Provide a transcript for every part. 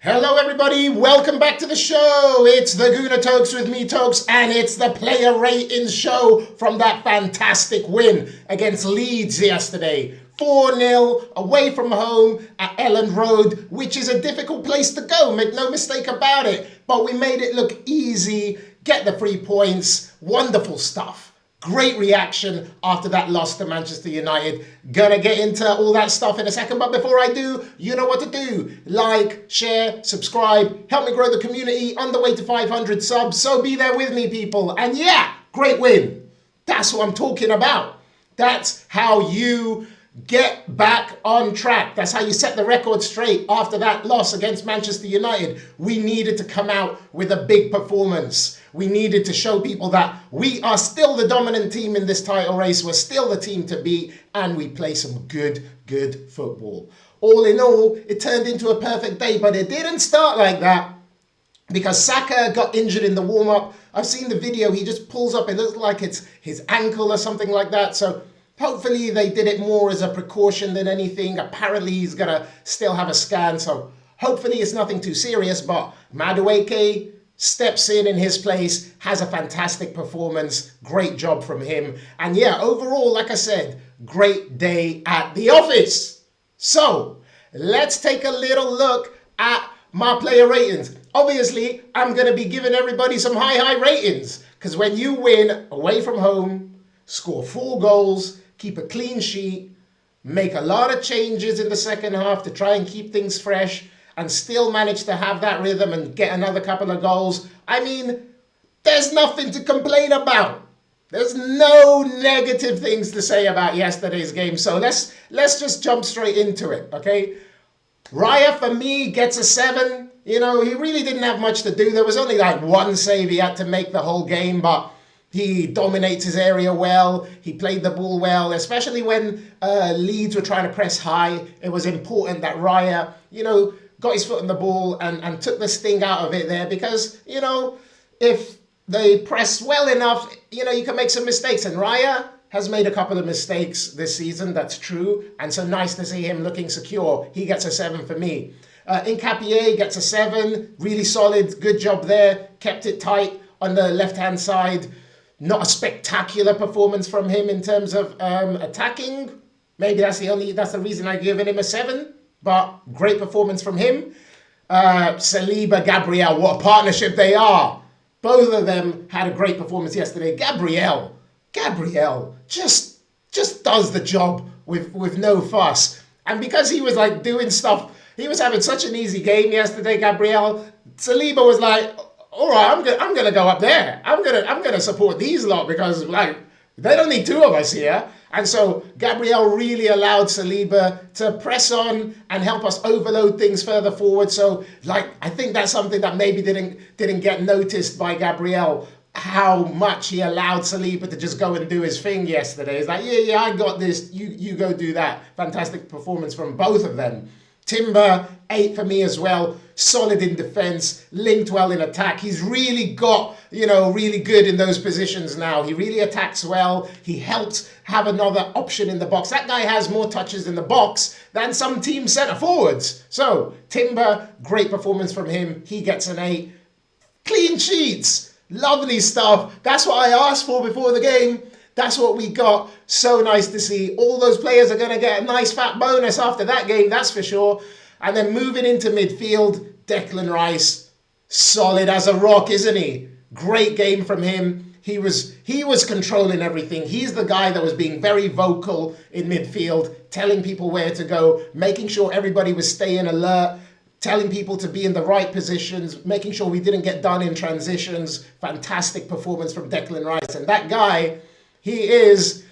Hello everybody, welcome back to the show. It's the Gooner Tokes with me, Tokes, and it's the player ratings show from that fantastic win against Leeds yesterday. 4-0 away from home at Elland Road, which is a difficult place to go, make no mistake about it. But we made it look easy, get the 3 points, wonderful stuff. Great reaction after that loss to Manchester United. Gonna get into all that stuff in a second, but before I do, you know what to do. Like, share, subscribe, help me grow the community on the way to 500 subs, so be there with me, people. And yeah, great win. That's what I'm talking about. That's how you get back on track. That's how you set the record straight after that loss against Manchester United. We needed to come out with a big performance. We needed to show people that we are still the dominant team in this title race. We're still the team to beat, and we play some good football. All in all, it turned into a perfect day, but it didn't start like that because Saka got injured in the warm-up. I've seen the video. He just pulls up. It looks like it's his ankle or something like that. So hopefully they did it more as a precaution than anything. Apparently he's going to still have a scan, so hopefully it's nothing too serious. But Madueke steps in his place, has a fantastic performance. Great job from him. And yeah, overall, like I said, great day at the office. So let's take a little look at my player ratings. Obviously, I'm going to be giving everybody some high ratings, because when you win away from home, score 4 goals, keep a clean sheet, make a lot of changes in the second half to try and keep things fresh, and still manage to have that rhythm and get another couple of goals. I mean, there's nothing to complain about. There's no negative things to say about yesterday's game. So let's just jump straight into it, okay? Raya, for me, gets a 7. You know, he really didn't have much to do. There was only like one save he had to make the whole game, but he dominates his area well. He played the ball well, especially when Leeds were trying to press high. It was important that Raya, you know, got his foot on the ball and took the sting out of it there, because, you know, if they press well enough, you know, you can make some mistakes. And Raya has made a couple of mistakes this season, that's true. And so nice to see him looking secure. He gets a 7 for me. Nkapie gets a 7. Really solid, good job there. Kept it tight on the left-hand side. Not a spectacular performance from him in terms of attacking. Maybe that's the reason I've given him a 7. But great performance from him. Saliba, Gabriel, what a partnership they are. Both of them had a great performance yesterday. Gabriel just does the job with no fuss. And because he was like doing stuff, he was having such an easy game yesterday, Gabriel. Saliba was like, all right, I'm gonna go up there. I'm gonna support these lot, because like they don't need 2 of us here. And so Gabriel really allowed Saliba to press on and help us overload things further forward. So like I think that's something that maybe didn't get noticed by Gabriel, how much he allowed Saliba to just go and do his thing yesterday. It's like, yeah, I got this. You go do that. Fantastic performance from both of them. Timber, 8 for me as well. Solid in defense, linked well in attack. He's really got, you know, really good in those positions now. He really attacks well. He helps have another option in the box. That guy has more touches in the box than some team centre forwards. So Timber, great performance from him. He gets an 8. Clean sheets, lovely stuff. That's what I asked for before the game. That's what we got. So nice to see. All those players are going to get a nice fat bonus after that game, that's for sure. And then moving into midfield, Declan Rice, solid as a rock, isn't he? Great game from him. He was controlling everything. He's the guy that was being very vocal in midfield, telling people where to go, making sure everybody was staying alert, telling people to be in the right positions, making sure we didn't get done in transitions. Fantastic performance from Declan Rice. And that guy, he is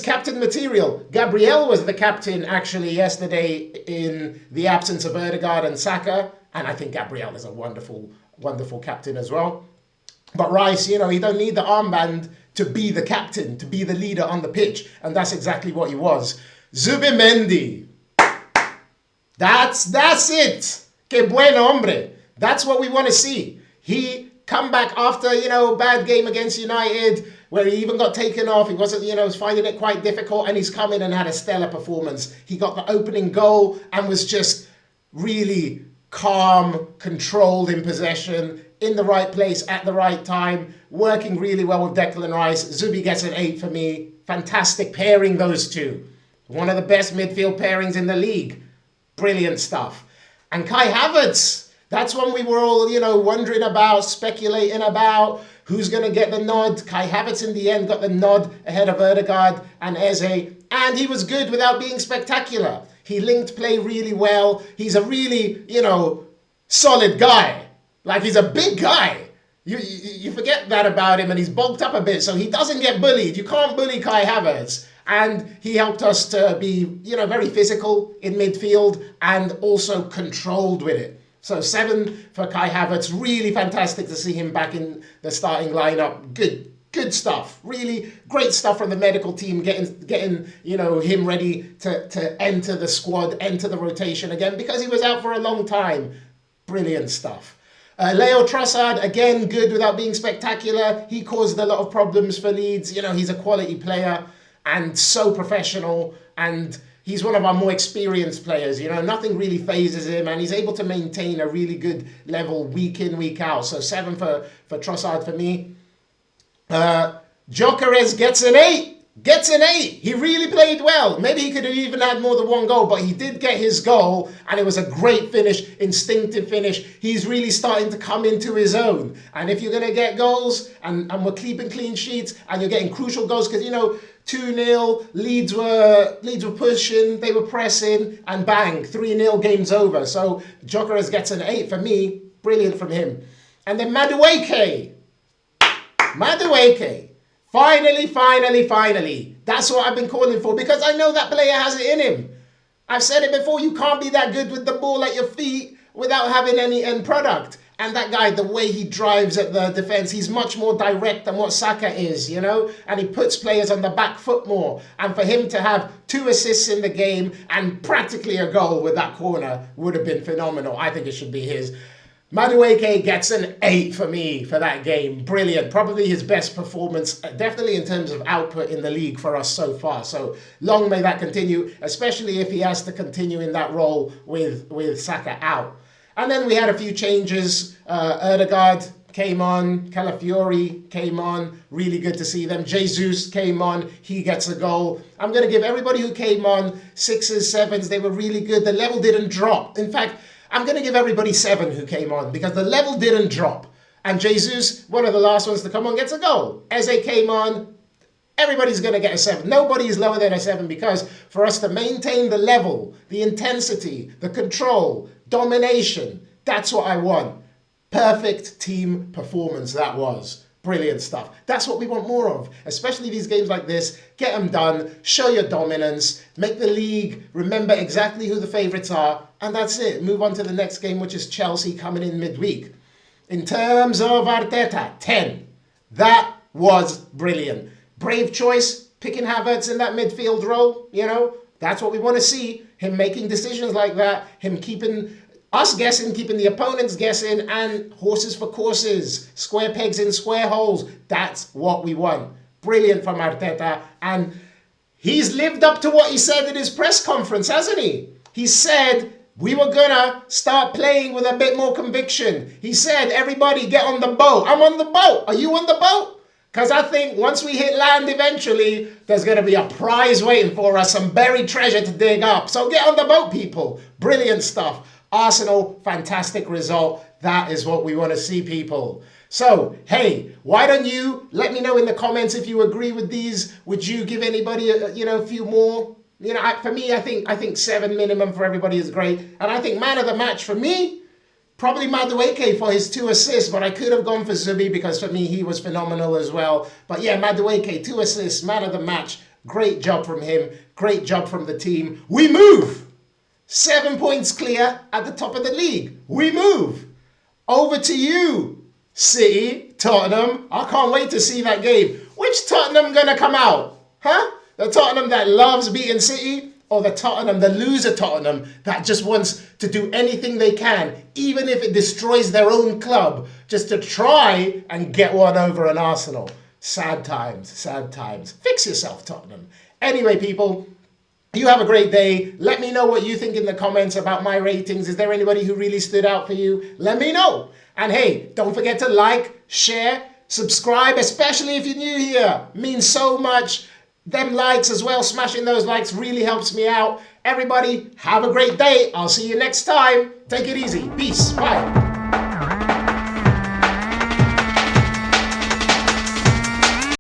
captain material. Gabriel was the captain actually yesterday in the absence of Ødegaard and Saka. And I think Gabriel is a wonderful captain as well. But Rice, you know, he don't need the armband to be the captain, to be the leader on the pitch. And that's exactly what he was. Zubimendi. That's it. Que buen hombre. That's what we want to see. He come back after, you know, bad game against United, where he even got taken off. He wasn't, you know, was finding it quite difficult, and he's come in and had a stellar performance. He got the opening goal and was just really calm, controlled in possession, in the right place at the right time, working really well with Declan Rice. Zubi gets an 8 for me. Fantastic pairing, those two. One of the best midfield pairings in the league. Brilliant stuff. And Kai Havertz, that's one we were all, wondering about, speculating about who's going to get the nod. Kai Havertz in the end got the nod ahead of Odegaard and Eze. And he was good without being spectacular. He linked play really well. He's a really, solid guy. Like, he's a big guy. You forget that about him, and he's bulked up a bit, so he doesn't get bullied. You can't bully Kai Havertz. And he helped us to be, very physical in midfield and also controlled with it. So 7 for Kai Havertz. Really fantastic to see him back in the starting lineup. Good stuff. Really great stuff from the medical team, getting him ready to enter the squad, enter the rotation again, because he was out for a long time. Brilliant stuff. Leo Trossard, again, good without being spectacular. He caused a lot of problems for Leeds. He's a quality player and so professional, and he's one of our more experienced players. Nothing really phases him, and he's able to maintain a really good level week in, week out. So 7 for Trossard for me. Gyökeres gets an 8. He really played well. Maybe he could have even had more than one goal, but he did get his goal, and it was a great finish, instinctive finish. He's really starting to come into his own. And if you're going to get goals, and we're keeping clean sheets, and you're getting crucial goals, because, 2-0, Leeds were pushing, they were pressing, and bang, 3-0, game's over. So Gyökeres gets an 8 for me. Brilliant from him. And then Madueke. Finally. That's what I've been calling for, because I know that player has it in him. I've said it before, you can't be that good with the ball at your feet without having any end product. And that guy, the way he drives at the defense, he's much more direct than what Saka is, and he puts players on the back foot more. And for him to have 2 assists in the game and practically a goal with that corner would have been phenomenal. I think it should be his. Madueke gets an 8 for me for that game. Brilliant. Probably his best performance, definitely in terms of output in the league for us so far. So long may that continue, especially if he has to continue in that role with Saka out. And then we had a few changes. Odegaard came on. Calafiori came on. Really good to see them. Jesus came on. He gets a goal. I'm going to give everybody who came on 6s, 7s. They were really good. The level didn't drop. In fact, I'm going to give everybody 7 who came on, because the level didn't drop. And Jesus, one of the last ones to come on, gets a goal. Eze came on. Everybody's going to get a 7. Nobody is lower than a 7, because for us to maintain the level, the intensity, the control, domination, that's what I want. Perfect team performance that was. Brilliant stuff. That's what we want more of, especially these games like this. Get them done, show your dominance, make the league remember exactly who the favourites are, and that's it. Move on to the next game, which is Chelsea coming in midweek. In terms of Arteta, 10. That was brilliant. Brave choice, picking Havertz in that midfield role, that's what we want to see. Him making decisions like that, him keeping us guessing, keeping the opponents guessing, and horses for courses, square pegs in square holes. That's what we want. Brilliant from Arteta. And he's lived up to what he said in his press conference, hasn't he? He said we were going to start playing with a bit more conviction. He said, everybody get on the boat. I'm on the boat. Are you on the boat? Because I think once we hit land eventually, there's going to be a prize waiting for us, some buried treasure to dig up. So get on the boat, people. Brilliant stuff. Arsenal, fantastic result. That is what we want to see, people. So, hey, why don't you let me know in the comments if you agree with these? Would you give anybody a few more? For me, I think 7 minimum for everybody is great. And I think man of the match for me, probably Madueke for his 2 assists, but I could have gone for Zubi, because for me, he was phenomenal as well. But yeah, Madueke, 2 assists, man of the match. Great job from him. Great job from the team. We move! 7 points clear at the top of the league. We move. Over to you, City, Tottenham. I can't wait to see that game. Which Tottenham going to come out? Huh? The Tottenham that loves beating City, or the Tottenham, the loser Tottenham, that just wants to do anything they can, even if it destroys their own club, just to try and get one over an Arsenal. Sad times, sad times. Fix yourself, Tottenham. Anyway, people, You have a great day. Let me know what you think in the comments about my ratings. Is there anybody who really stood out for you? Let me know. And hey, don't forget to like, share, subscribe, especially if you're new here. It means so much. Them likes as well, smashing those likes really helps me out. Everybody, have a great day. I'll see you next time. Take it easy. Peace. Bye.